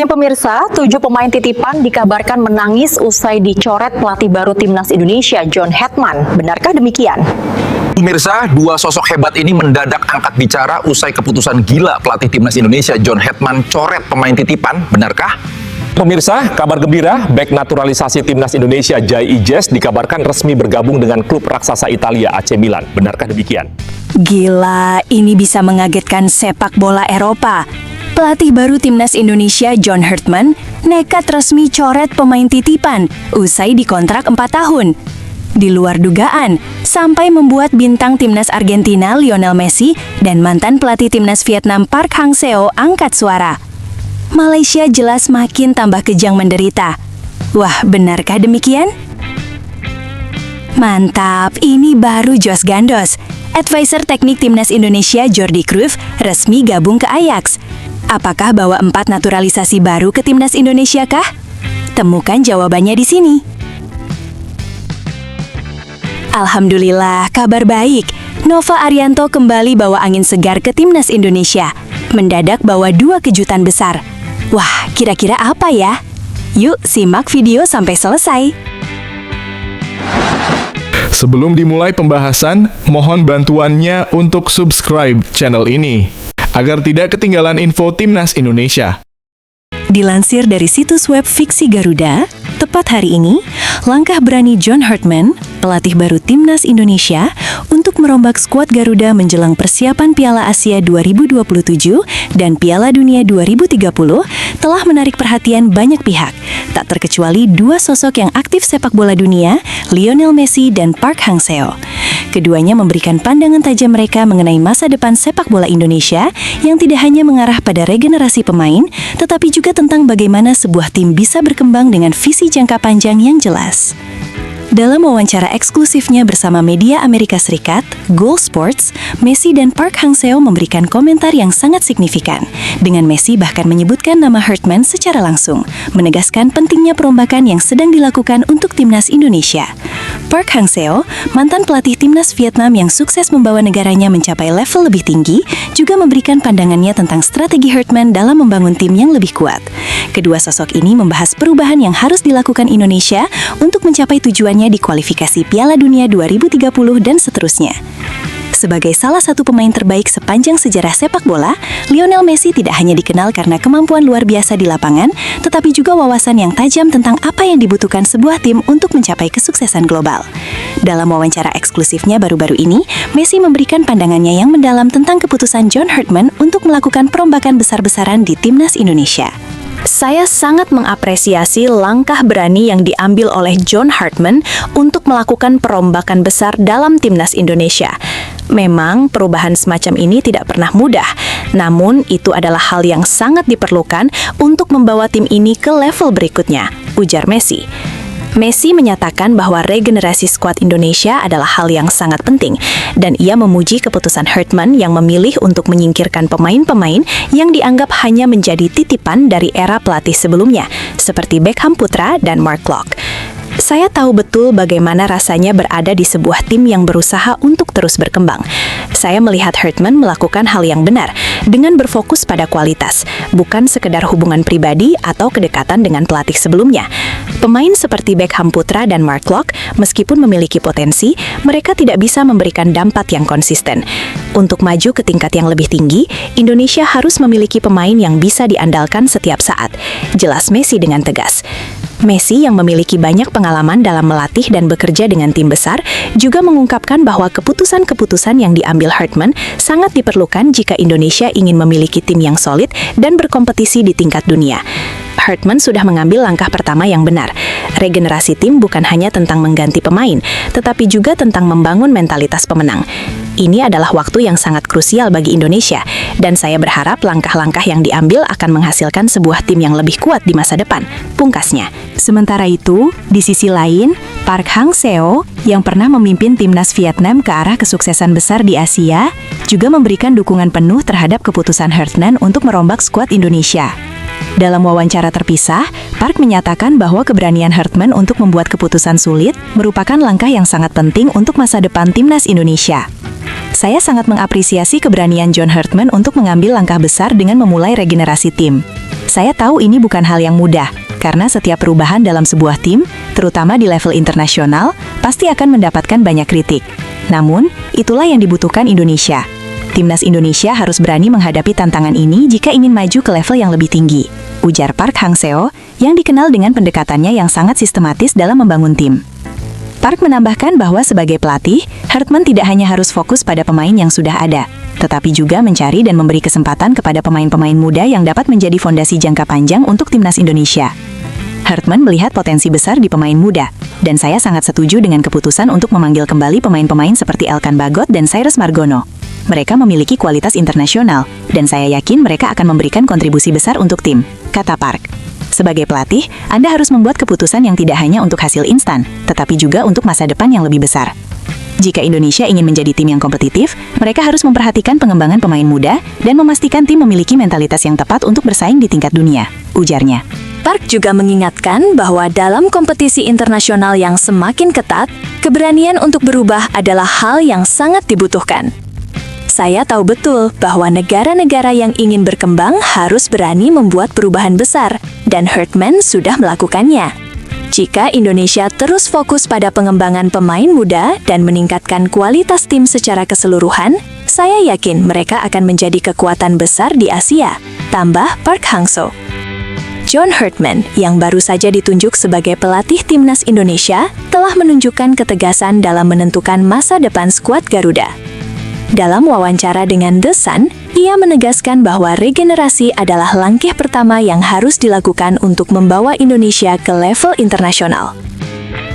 Nih pemirsa, 7 pemain titipan dikabarkan menangis usai dicoret pelatih baru Timnas Indonesia, John Hetman. Benarkah demikian? Pemirsa, dua sosok hebat ini mendadak angkat bicara usai keputusan gila pelatih Timnas Indonesia, John Hetman, coret pemain titipan. Benarkah? Pemirsa, kabar gembira, bek naturalisasi Timnas Indonesia Jai Ijes dikabarkan resmi bergabung dengan klub raksasa Italia AC Milan. Benarkah demikian? Gila, ini bisa mengagetkan sepak bola Eropa. Pelatih baru Timnas Indonesia John Hetman nekat resmi coret pemain titipan usai dikontrak 4 tahun. Di luar dugaan, sampai membuat bintang Timnas Argentina Lionel Messi dan mantan pelatih Timnas Vietnam Park Hang-seo angkat suara. Malaysia jelas makin tambah kejang menderita. Wah, benarkah demikian? Mantap, ini baru Jos Gandos. Advisor teknik Timnas Indonesia Jordi Cruyff resmi gabung ke Ajax. Apakah bawa 4 naturalisasi baru ke Timnas Indonesia kah? Temukan jawabannya di sini. Alhamdulillah, kabar baik. Nova Arianto kembali bawa angin segar ke Timnas Indonesia. Mendadak bawa 2 kejutan besar. Wah, kira-kira apa ya? Yuk, simak video sampai selesai. Sebelum dimulai pembahasan, mohon bantuannya untuk subscribe channel ini, agar tidak ketinggalan info Timnas Indonesia. Dilansir dari situs web Fiksi Garuda, tepat hari ini, langkah berani John Hetman, pelatih baru Timnas Indonesia, untuk merombak skuad Garuda menjelang persiapan Piala Asia 2027 dan Piala Dunia 2030 telah menarik perhatian banyak pihak, tak terkecuali 2 sosok yang aktif sepak bola dunia, Lionel Messi dan Park Hang-seo. Keduanya memberikan pandangan tajam mereka mengenai masa depan sepak bola Indonesia yang tidak hanya mengarah pada regenerasi pemain, tetapi juga tentang bagaimana sebuah tim bisa berkembang dengan visi jangka panjang yang jelas. Dalam wawancara eksklusifnya bersama media Amerika Serikat, Goal Sports, Messi dan Park Hang-seo memberikan komentar yang sangat signifikan. Dengan Messi bahkan menyebutkan nama Hetman secara langsung, menegaskan pentingnya perombakan yang sedang dilakukan untuk Timnas Indonesia. Park Hang-seo, mantan pelatih Timnas Vietnam yang sukses membawa negaranya mencapai level lebih tinggi, juga memberikan pandangannya tentang strategi Hetman dalam membangun tim yang lebih kuat. Kedua sosok ini membahas perubahan yang harus dilakukan Indonesia untuk mencapai tujuannya di kualifikasi Piala Dunia 2030 dan seterusnya. Sebagai salah satu pemain terbaik sepanjang sejarah sepak bola, Lionel Messi tidak hanya dikenal karena kemampuan luar biasa di lapangan, tetapi juga wawasan yang tajam tentang apa yang dibutuhkan sebuah tim untuk mencapai kesuksesan global. Dalam wawancara eksklusifnya baru-baru ini, Messi memberikan pandangannya yang mendalam tentang keputusan John Hetman untuk melakukan perombakan besar-besaran di Timnas Indonesia. Saya sangat mengapresiasi langkah berani yang diambil oleh John Hetman untuk melakukan perombakan besar dalam Timnas Indonesia. Memang perubahan semacam ini tidak pernah mudah, namun itu adalah hal yang sangat diperlukan untuk membawa tim ini ke level berikutnya, ujar Messi. Messi menyatakan bahwa regenerasi skuad Indonesia adalah hal yang sangat penting, dan ia memuji keputusan Hetman yang memilih untuk menyingkirkan pemain-pemain yang dianggap hanya menjadi titipan dari era pelatih sebelumnya, seperti Beckham Putra dan Mark Locke. Saya tahu betul bagaimana rasanya berada di sebuah tim yang berusaha untuk terus berkembang. Saya melihat Hetman melakukan hal yang benar, dengan berfokus pada kualitas, bukan sekedar hubungan pribadi atau kedekatan dengan pelatih sebelumnya. Pemain seperti Beckham Putra dan Mark Locke, meskipun memiliki potensi, mereka tidak bisa memberikan dampak yang konsisten. Untuk maju ke tingkat yang lebih tinggi, Indonesia harus memiliki pemain yang bisa diandalkan setiap saat, jelas Messi dengan tegas. Messi yang memiliki banyak pengalaman dalam melatih dan bekerja dengan tim besar juga mengungkapkan bahwa keputusan-keputusan yang diambil Hetman sangat diperlukan jika Indonesia ingin memiliki tim yang solid dan berkompetisi di tingkat dunia. Hetman sudah mengambil langkah pertama yang benar. Regenerasi tim bukan hanya tentang mengganti pemain, tetapi juga tentang membangun mentalitas pemenang. Ini adalah waktu yang sangat krusial bagi Indonesia, dan saya berharap langkah-langkah yang diambil akan menghasilkan sebuah tim yang lebih kuat di masa depan, pungkasnya. Sementara itu, di sisi lain, Park Hang-seo yang pernah memimpin timnas Vietnam ke arah kesuksesan besar di Asia, juga memberikan dukungan penuh terhadap keputusan Hetman untuk merombak skuad Indonesia. Dalam wawancara terpisah, Park menyatakan bahwa keberanian Hetman untuk membuat keputusan sulit merupakan langkah yang sangat penting untuk masa depan timnas Indonesia. Saya sangat mengapresiasi keberanian John Hetman untuk mengambil langkah besar dengan memulai regenerasi tim. Saya tahu ini bukan hal yang mudah, karena setiap perubahan dalam sebuah tim, terutama di level internasional, pasti akan mendapatkan banyak kritik. Namun, itulah yang dibutuhkan Indonesia. Timnas Indonesia harus berani menghadapi tantangan ini jika ingin maju ke level yang lebih tinggi, ujar Park Hang-seo, yang dikenal dengan pendekatannya yang sangat sistematis dalam membangun tim. Park menambahkan bahwa sebagai pelatih, Hartman tidak hanya harus fokus pada pemain yang sudah ada, tetapi juga mencari dan memberi kesempatan kepada pemain-pemain muda yang dapat menjadi fondasi jangka panjang untuk Timnas Indonesia. Hartman melihat potensi besar di pemain muda, dan saya sangat setuju dengan keputusan untuk memanggil kembali pemain-pemain seperti Elkan Bagot dan Cyrus Margono. Mereka memiliki kualitas internasional, dan saya yakin mereka akan memberikan kontribusi besar untuk tim, kata Park. Sebagai pelatih, Anda harus membuat keputusan yang tidak hanya untuk hasil instan, tetapi juga untuk masa depan yang lebih besar. Jika Indonesia ingin menjadi tim yang kompetitif, mereka harus memperhatikan pengembangan pemain muda dan memastikan tim memiliki mentalitas yang tepat untuk bersaing di tingkat dunia, ujarnya. Park juga mengingatkan bahwa dalam kompetisi internasional yang semakin ketat, keberanian untuk berubah adalah hal yang sangat dibutuhkan. Saya tahu betul bahwa negara-negara yang ingin berkembang harus berani membuat perubahan besar, dan Hartman sudah melakukannya. Jika Indonesia terus fokus pada pengembangan pemain muda dan meningkatkan kualitas tim secara keseluruhan, saya yakin mereka akan menjadi kekuatan besar di Asia, tambah Park Hang-seo. John Hartman, yang baru saja ditunjuk sebagai pelatih Timnas Indonesia, telah menunjukkan ketegasan dalam menentukan masa depan skuad Garuda. Dalam wawancara dengan The Sun, ia menegaskan bahwa regenerasi adalah langkah pertama yang harus dilakukan untuk membawa Indonesia ke level internasional.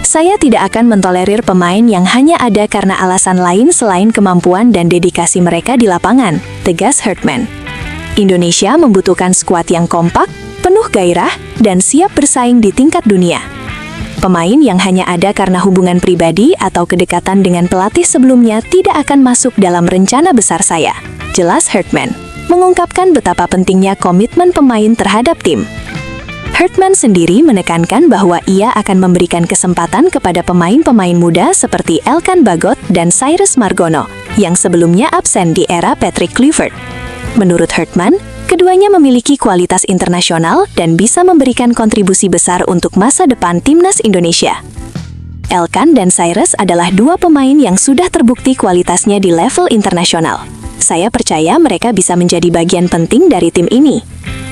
Saya tidak akan mentolerir pemain yang hanya ada karena alasan lain selain kemampuan dan dedikasi mereka di lapangan, tegas Hartman. Indonesia membutuhkan skuad yang kompak, penuh gairah, dan siap bersaing di tingkat dunia. Pemain yang hanya ada karena hubungan pribadi atau kedekatan dengan pelatih sebelumnya tidak akan masuk dalam rencana besar saya, jelas Hartman, mengungkapkan betapa pentingnya komitmen pemain terhadap tim. Hartman sendiri menekankan bahwa ia akan memberikan kesempatan kepada pemain-pemain muda seperti Elkan Bagot dan Cyrus Margono, yang sebelumnya absen di era Patrick Kluivert. Menurut Hartman, keduanya memiliki kualitas internasional dan bisa memberikan kontribusi besar untuk masa depan Timnas Indonesia. Elkan dan Cyrus adalah dua pemain yang sudah terbukti kualitasnya di level internasional. Saya percaya mereka bisa menjadi bagian penting dari tim ini.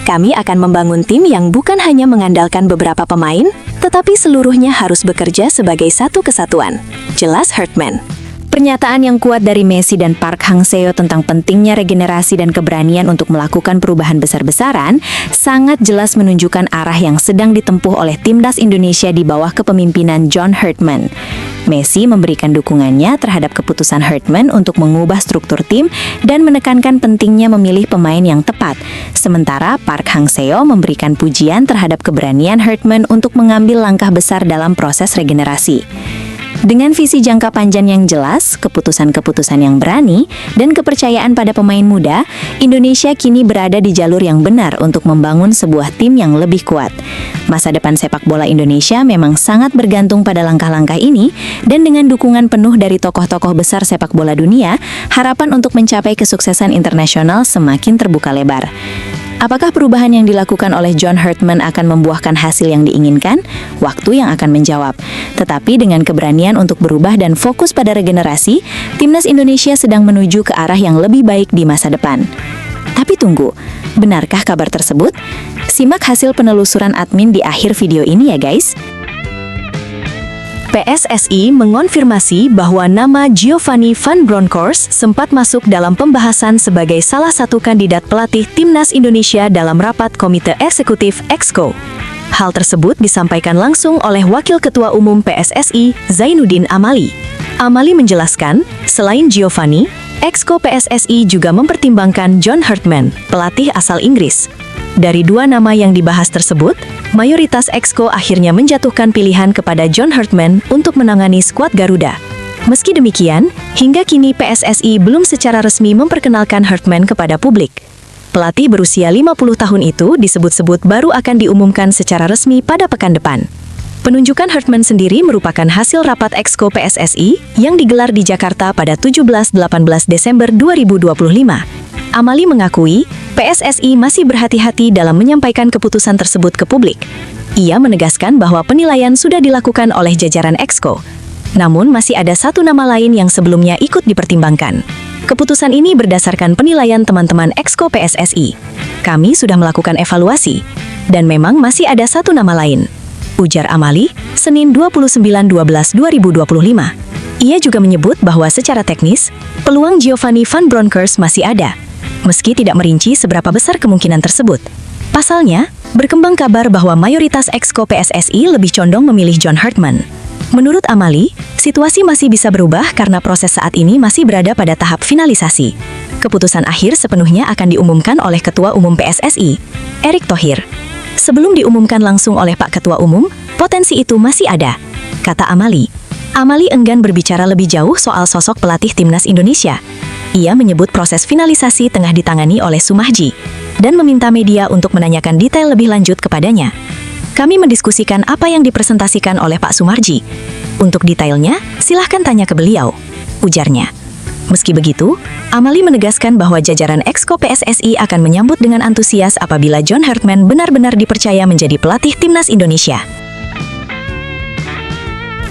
Kami akan membangun tim yang bukan hanya mengandalkan beberapa pemain, tetapi seluruhnya harus bekerja sebagai satu kesatuan, jelas Hartman. Pernyataan yang kuat dari Messi dan Park Hang-seo tentang pentingnya regenerasi dan keberanian untuk melakukan perubahan besar-besaran sangat jelas menunjukkan arah yang sedang ditempuh oleh Timnas Indonesia di bawah kepemimpinan John Hartman. Messi memberikan dukungannya terhadap keputusan Hartman untuk mengubah struktur tim dan menekankan pentingnya memilih pemain yang tepat. Sementara Park Hang-seo memberikan pujian terhadap keberanian Hartman untuk mengambil langkah besar dalam proses regenerasi. Dengan visi jangka panjang yang jelas, keputusan-keputusan yang berani, dan kepercayaan pada pemain muda, Indonesia kini berada di jalur yang benar untuk membangun sebuah tim yang lebih kuat. Masa depan sepak bola Indonesia memang sangat bergantung pada langkah-langkah ini, dan dengan dukungan penuh dari tokoh-tokoh besar sepak bola dunia, harapan untuk mencapai kesuksesan internasional semakin terbuka lebar. Apakah perubahan yang dilakukan oleh John Hartman akan membuahkan hasil yang diinginkan? Waktu yang akan menjawab. Tetapi dengan keberanian untuk berubah dan fokus pada regenerasi, Timnas Indonesia sedang menuju ke arah yang lebih baik di masa depan. Tapi tunggu, benarkah kabar tersebut? Simak hasil penelusuran admin di akhir video ini ya guys. PSSI mengonfirmasi bahwa nama Giovanni Van Bronckhorst sempat masuk dalam pembahasan sebagai salah satu kandidat pelatih Timnas Indonesia dalam rapat Komite Eksekutif Exco. Hal tersebut disampaikan langsung oleh Wakil Ketua Umum PSSI, Zainuddin Amali. Amali menjelaskan, selain Giovanni, Exco PSSI juga mempertimbangkan John Hartman, pelatih asal Inggris. Dari dua nama yang dibahas tersebut, mayoritas Exco akhirnya menjatuhkan pilihan kepada John Hartman untuk menangani skuad Garuda. Meski demikian, hingga kini PSSI belum secara resmi memperkenalkan Hartman kepada publik. Pelatih berusia 50 tahun itu disebut-sebut baru akan diumumkan secara resmi pada pekan depan. Penunjukan Hartman sendiri merupakan hasil rapat Exco PSSI yang digelar di Jakarta pada 17-18 Desember 2025. Amali mengakui, PSSI masih berhati-hati dalam menyampaikan keputusan tersebut ke publik. Ia menegaskan bahwa penilaian sudah dilakukan oleh jajaran Exco. Namun masih ada satu nama lain yang sebelumnya ikut dipertimbangkan. Keputusan ini berdasarkan penilaian teman-teman Exco PSSI. Kami sudah melakukan evaluasi, dan memang masih ada satu nama lain. Ujar Amali, Senin 29/12/2025. Ia juga menyebut bahwa secara teknis, peluang Giovanni Van Bronckhorst masih ada, meski tidak merinci seberapa besar kemungkinan tersebut. Pasalnya, berkembang kabar bahwa mayoritas Exco PSSI lebih condong memilih John Hartman. Menurut Amali, situasi masih bisa berubah karena proses saat ini masih berada pada tahap finalisasi. Keputusan akhir sepenuhnya akan diumumkan oleh Ketua Umum PSSI, Erick Thohir. Sebelum diumumkan langsung oleh Pak Ketua Umum, potensi itu masih ada, kata Amali. Amali enggan berbicara lebih jauh soal sosok pelatih timnas Indonesia. Ia menyebut proses finalisasi tengah ditangani oleh Sumarji dan meminta media untuk menanyakan detail lebih lanjut kepadanya. Kami mendiskusikan apa yang dipresentasikan oleh Pak Sumarji. Untuk detailnya, silahkan tanya ke beliau, ujarnya. Meski begitu, Amali menegaskan bahwa jajaran Exco PSSI akan menyambut dengan antusias apabila John Hartman benar-benar dipercaya menjadi pelatih timnas Indonesia.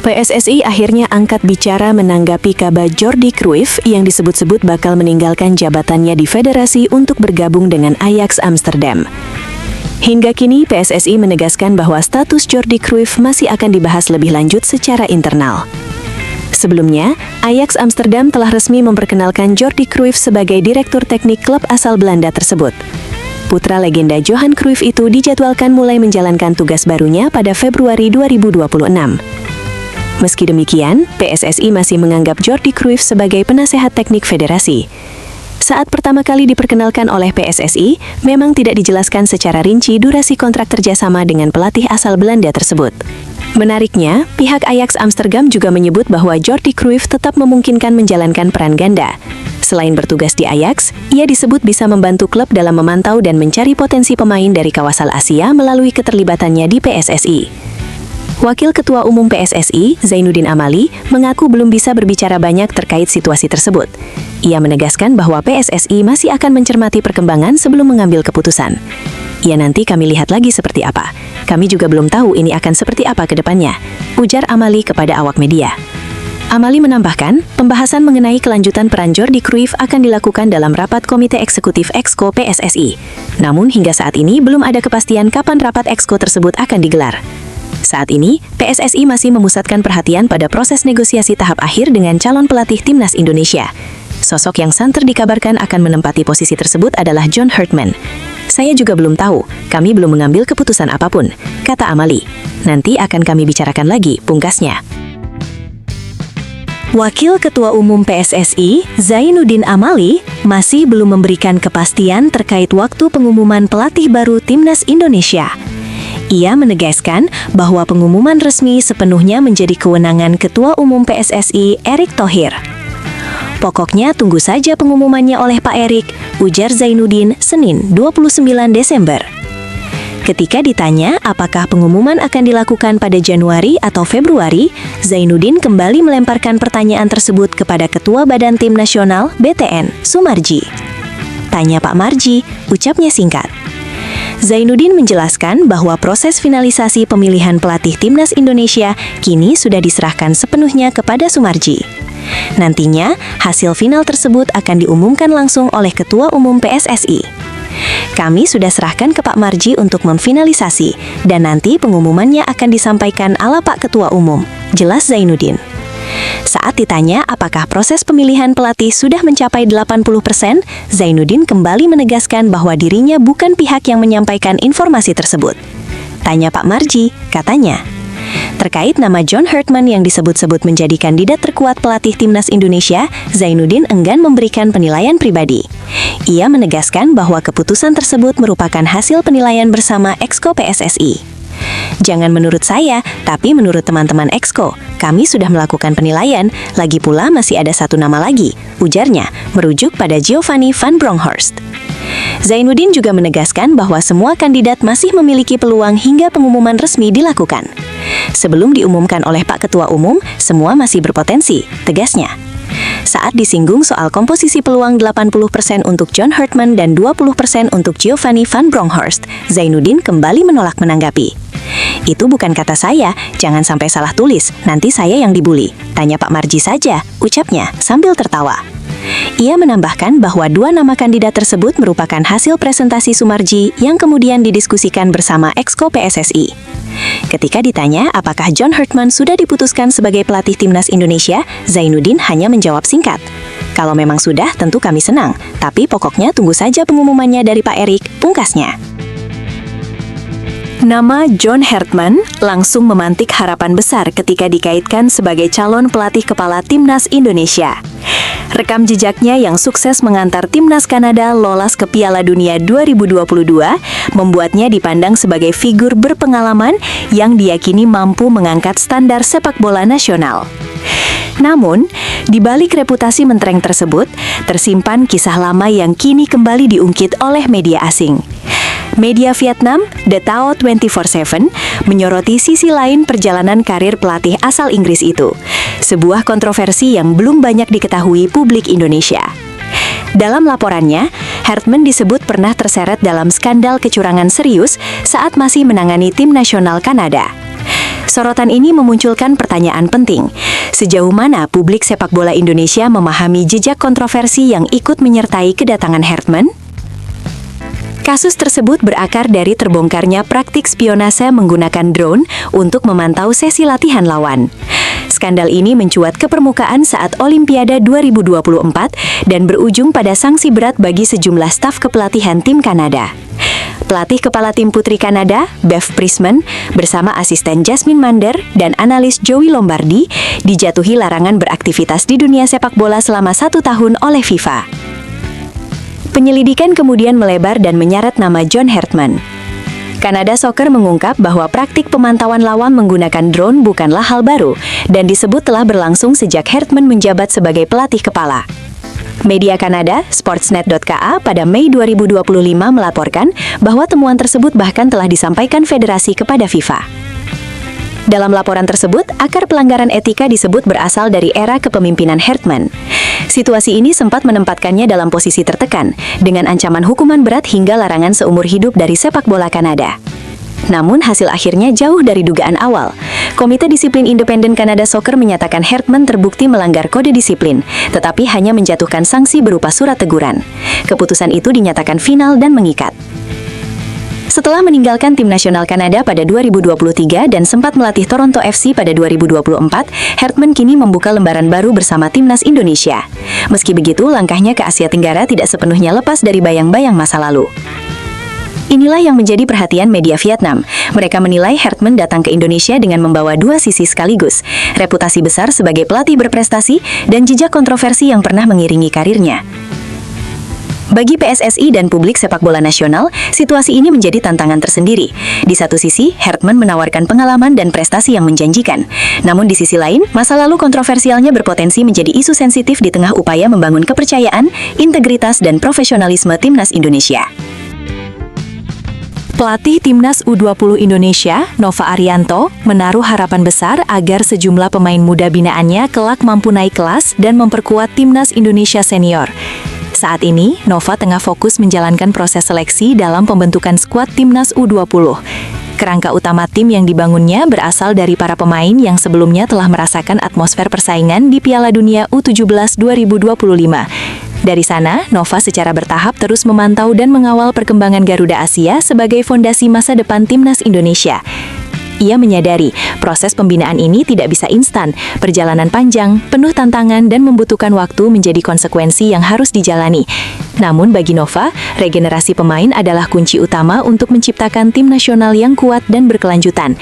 PSSI akhirnya angkat bicara menanggapi kabar Jordi Cruyff yang disebut-sebut bakal meninggalkan jabatannya di federasi untuk bergabung dengan Ajax Amsterdam. Hingga kini, PSSI menegaskan bahwa status Jordi Cruyff masih akan dibahas lebih lanjut secara internal. Sebelumnya, Ajax Amsterdam telah resmi memperkenalkan Jordi Cruyff sebagai direktur teknik klub asal Belanda tersebut. Putra legenda Johan Cruyff itu dijadwalkan mulai menjalankan tugas barunya pada Februari 2026. Meski demikian, PSSI masih menganggap Jordi Cruyff sebagai penasehat teknik federasi. Saat pertama kali diperkenalkan oleh PSSI, memang tidak dijelaskan secara rinci durasi kontrak kerjasama dengan pelatih asal Belanda tersebut. Menariknya, pihak Ajax Amsterdam juga menyebut bahwa Jordi Cruyff tetap memungkinkan menjalankan peran ganda. Selain bertugas di Ajax, ia disebut bisa membantu klub dalam memantau dan mencari potensi pemain dari kawasan Asia melalui keterlibatannya di PSSI. Wakil Ketua Umum PSSI, Zainuddin Amali, mengaku belum bisa berbicara banyak terkait situasi tersebut. Ia menegaskan bahwa PSSI masih akan mencermati perkembangan sebelum mengambil keputusan. Ya, nanti kami lihat lagi seperti apa. Kami juga belum tahu ini akan seperti apa ke depannya, ujar Amali kepada awak media. Amali menambahkan, pembahasan mengenai kelanjutan peran Jordi Cruyff akan dilakukan dalam rapat Komite Eksekutif Exco PSSI. Namun hingga saat ini belum ada kepastian kapan rapat Exco tersebut akan digelar. Saat ini, PSSI masih memusatkan perhatian pada proses negosiasi tahap akhir dengan calon pelatih timnas Indonesia. Sosok yang santer dikabarkan akan menempati posisi tersebut adalah John Hartman. Saya juga belum tahu, kami belum mengambil keputusan apapun, kata Amali. Nanti akan kami bicarakan lagi, pungkasnya. Wakil Ketua Umum PSSI, Zainuddin Amali, masih belum memberikan kepastian terkait waktu pengumuman pelatih baru timnas Indonesia. Ia menegaskan bahwa pengumuman resmi sepenuhnya menjadi kewenangan Ketua Umum PSSI Erick Thohir. Pokoknya tunggu saja pengumumannya oleh Pak Erick, ujar Zainuddin Senin 29 Desember. Ketika ditanya apakah pengumuman akan dilakukan pada Januari atau Februari, Zainuddin kembali melemparkan pertanyaan tersebut kepada Ketua Badan Tim Nasional BTN, Sumarji. Tanya Pak Marji, ucapnya singkat. Zainuddin menjelaskan bahwa proses finalisasi pemilihan pelatih timnas Indonesia kini sudah diserahkan sepenuhnya kepada Sumarji. Nantinya, hasil final tersebut akan diumumkan langsung oleh Ketua Umum PSSI. Kami sudah serahkan ke Pak Marji untuk memfinalisasi, dan nanti pengumumannya akan disampaikan ala Pak Ketua Umum, jelas Zainuddin. Saat ditanya apakah proses pemilihan pelatih sudah mencapai 80%, Zainuddin kembali menegaskan bahwa dirinya bukan pihak yang menyampaikan informasi tersebut. Tanya Pak Marji, katanya. Terkait nama John Hartman yang disebut-sebut menjadi kandidat terkuat pelatih timnas Indonesia, Zainuddin enggan memberikan penilaian pribadi. Ia menegaskan bahwa keputusan tersebut merupakan hasil penilaian bersama Exco PSSI. Jangan menurut saya, tapi menurut teman-teman Exco, kami sudah melakukan penilaian, lagi pula masih ada satu nama lagi, ujarnya, merujuk pada Giovanni Van Bronckhorst. Zainuddin juga menegaskan bahwa semua kandidat masih memiliki peluang hingga pengumuman resmi dilakukan. Sebelum diumumkan oleh Pak Ketua Umum, semua masih berpotensi, tegasnya. Saat disinggung soal komposisi peluang 80% untuk John Hartman dan 20% untuk Giovanni van Bronckhorst, Zainuddin kembali menolak menanggapi. Itu bukan kata saya, jangan sampai salah tulis, nanti saya yang dibully. Tanya Pak Marji saja, ucapnya sambil tertawa. Ia menambahkan bahwa dua nama kandidat tersebut merupakan hasil presentasi Sumarji yang kemudian didiskusikan bersama Exco PSSI. Ketika ditanya apakah John Hartman sudah diputuskan sebagai pelatih timnas Indonesia, Zainuddin hanya menjawab singkat, "Kalau memang sudah, tentu kami senang, tapi pokoknya tunggu saja pengumumannya dari Pak Erik," pungkasnya. Nama John Hartman langsung memantik harapan besar ketika dikaitkan sebagai calon pelatih kepala timnas Indonesia. Rekam jejaknya yang sukses mengantar timnas Kanada lolos ke Piala Dunia 2022 membuatnya dipandang sebagai figur berpengalaman yang diyakini mampu mengangkat standar sepak bola nasional. Namun, di balik reputasi mentereng tersebut, tersimpan kisah lama yang kini kembali diungkit oleh media asing. Media Vietnam, The Tao 24/7, menyoroti sisi lain perjalanan karir pelatih asal Inggris itu, sebuah kontroversi yang belum banyak diketahui publik Indonesia. Dalam laporannya, Hartman disebut pernah terseret dalam skandal kecurangan serius saat masih menangani tim nasional Kanada. Sorotan ini memunculkan pertanyaan penting, sejauh mana publik sepak bola Indonesia memahami jejak kontroversi yang ikut menyertai kedatangan Hartman? Kasus tersebut berakar dari terbongkarnya praktik spionase menggunakan drone untuk memantau sesi latihan lawan. Skandal ini mencuat ke permukaan saat Olimpiade 2024 dan berujung pada sanksi berat bagi sejumlah staf kepelatihan tim Kanada. Pelatih kepala tim putri Kanada, Bev Priestman, bersama asisten Jasmine Mander dan analis Joey Lombardi, dijatuhi larangan beraktivitas di dunia sepak bola selama 1 tahun oleh FIFA. Penyelidikan kemudian melebar dan menyeret nama John Hartman. Kanada Soccer mengungkap bahwa praktik pemantauan lawan menggunakan drone bukanlah hal baru dan disebut telah berlangsung sejak Hartman menjabat sebagai pelatih kepala. Media Kanada, Sportsnet.ka pada Mei 2025 melaporkan bahwa temuan tersebut bahkan telah disampaikan federasi kepada FIFA. Dalam laporan tersebut, akar pelanggaran etika disebut berasal dari era kepemimpinan Hartman. Situasi ini sempat menempatkannya dalam posisi tertekan, dengan ancaman hukuman berat hingga larangan seumur hidup dari sepak bola Kanada. Namun hasil akhirnya jauh dari dugaan awal. Komite Disiplin Independen Kanada Soccer menyatakan Hartman terbukti melanggar kode disiplin, tetapi hanya menjatuhkan sanksi berupa surat teguran. Keputusan itu dinyatakan final dan mengikat. Setelah meninggalkan tim nasional Kanada pada 2023 dan sempat melatih Toronto FC pada 2024, Hartman kini membuka lembaran baru bersama timnas Indonesia. Meski begitu, langkahnya ke Asia Tenggara tidak sepenuhnya lepas dari bayang-bayang masa lalu. Inilah yang menjadi perhatian media Vietnam. Mereka menilai Hartman datang ke Indonesia dengan membawa dua sisi sekaligus, reputasi besar sebagai pelatih berprestasi dan jejak kontroversi yang pernah mengiringi karirnya. Bagi PSSI dan publik sepak bola nasional, situasi ini menjadi tantangan tersendiri. Di satu sisi, Hartman menawarkan pengalaman dan prestasi yang menjanjikan. Namun di sisi lain, masa lalu kontroversialnya berpotensi menjadi isu sensitif di tengah upaya membangun kepercayaan, integritas, dan profesionalisme timnas Indonesia. Pelatih Timnas U20 Indonesia, Nova Arianto, menaruh harapan besar agar sejumlah pemain muda binaannya kelak mampu naik kelas dan memperkuat Timnas Indonesia senior. Saat ini, Nova tengah fokus menjalankan proses seleksi dalam pembentukan skuad Timnas U20. Kerangka utama tim yang dibangunnya berasal dari para pemain yang sebelumnya telah merasakan atmosfer persaingan di Piala Dunia U17 2025. Dari sana, Nova secara bertahap terus memantau dan mengawal perkembangan Garuda Asia sebagai fondasi masa depan Timnas Indonesia. Ia menyadari proses pembinaan ini tidak bisa instan, perjalanan panjang, penuh tantangan dan membutuhkan waktu menjadi konsekuensi yang harus dijalani. Namun bagi Nova, regenerasi pemain adalah kunci utama untuk menciptakan tim nasional yang kuat dan berkelanjutan.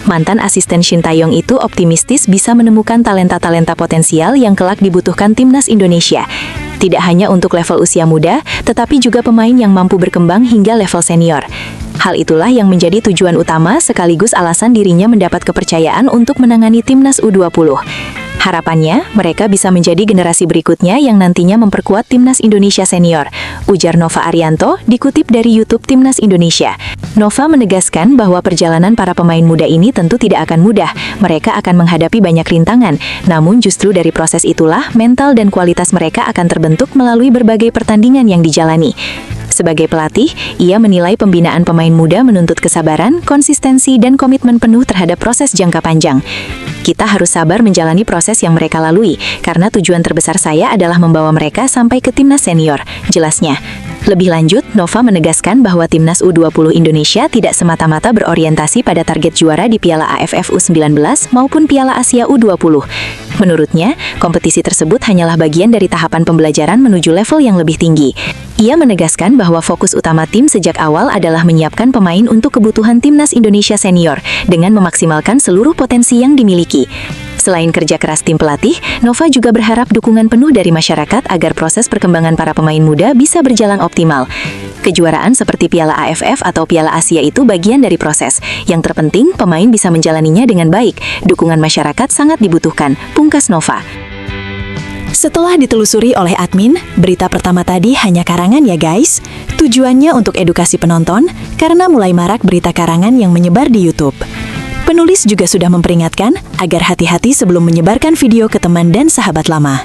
Mantan asisten Shin Tae-yong itu optimistis bisa menemukan talenta-talenta potensial yang kelak dibutuhkan Timnas Indonesia. Tidak hanya untuk level usia muda, tetapi juga pemain yang mampu berkembang hingga level senior. Hal itulah yang menjadi tujuan utama sekaligus alasan dirinya mendapat kepercayaan untuk menangani timnas U20. Harapannya, mereka bisa menjadi generasi berikutnya yang nantinya memperkuat timnas Indonesia senior, ujar Nova Arianto, dikutip dari YouTube Timnas Indonesia. Nova menegaskan bahwa perjalanan para pemain muda ini tentu tidak akan mudah, mereka akan menghadapi banyak rintangan, namun justru dari proses itulah mental dan kualitas mereka akan terbentuk melalui berbagai pertandingan yang dijalani. Sebagai pelatih, ia menilai pembinaan pemain muda menuntut kesabaran, konsistensi, dan komitmen penuh terhadap proses jangka panjang. Kita harus sabar menjalani proses yang mereka lalui, karena tujuan terbesar saya adalah membawa mereka sampai ke timnas senior, jelasnya. Lebih lanjut, Nova menegaskan bahwa timnas U20 Indonesia tidak semata-mata berorientasi pada target juara di Piala AFF U19 maupun Piala Asia U20. Menurutnya, kompetisi tersebut hanyalah bagian dari tahapan pembelajaran menuju level yang lebih tinggi. Ia menegaskan bahwa fokus utama tim sejak awal adalah menyiapkan pemain untuk kebutuhan timnas Indonesia senior dengan memaksimalkan seluruh potensi yang dimiliki. Selain kerja keras tim pelatih, Nova juga berharap dukungan penuh dari masyarakat agar proses perkembangan para pemain muda bisa berjalan optimal. Kejuaraan seperti Piala AFF atau Piala Asia itu bagian dari proses. Yang terpenting, pemain bisa menjalaninya dengan baik. Dukungan masyarakat sangat dibutuhkan, pungkas Nova. Setelah ditelusuri oleh admin, berita pertama tadi hanya karangan ya guys. Tujuannya untuk edukasi penonton, karena mulai marak berita karangan yang menyebar di YouTube. Penulis juga sudah memperingatkan agar hati-hati sebelum menyebarkan video ke teman dan sahabat lama.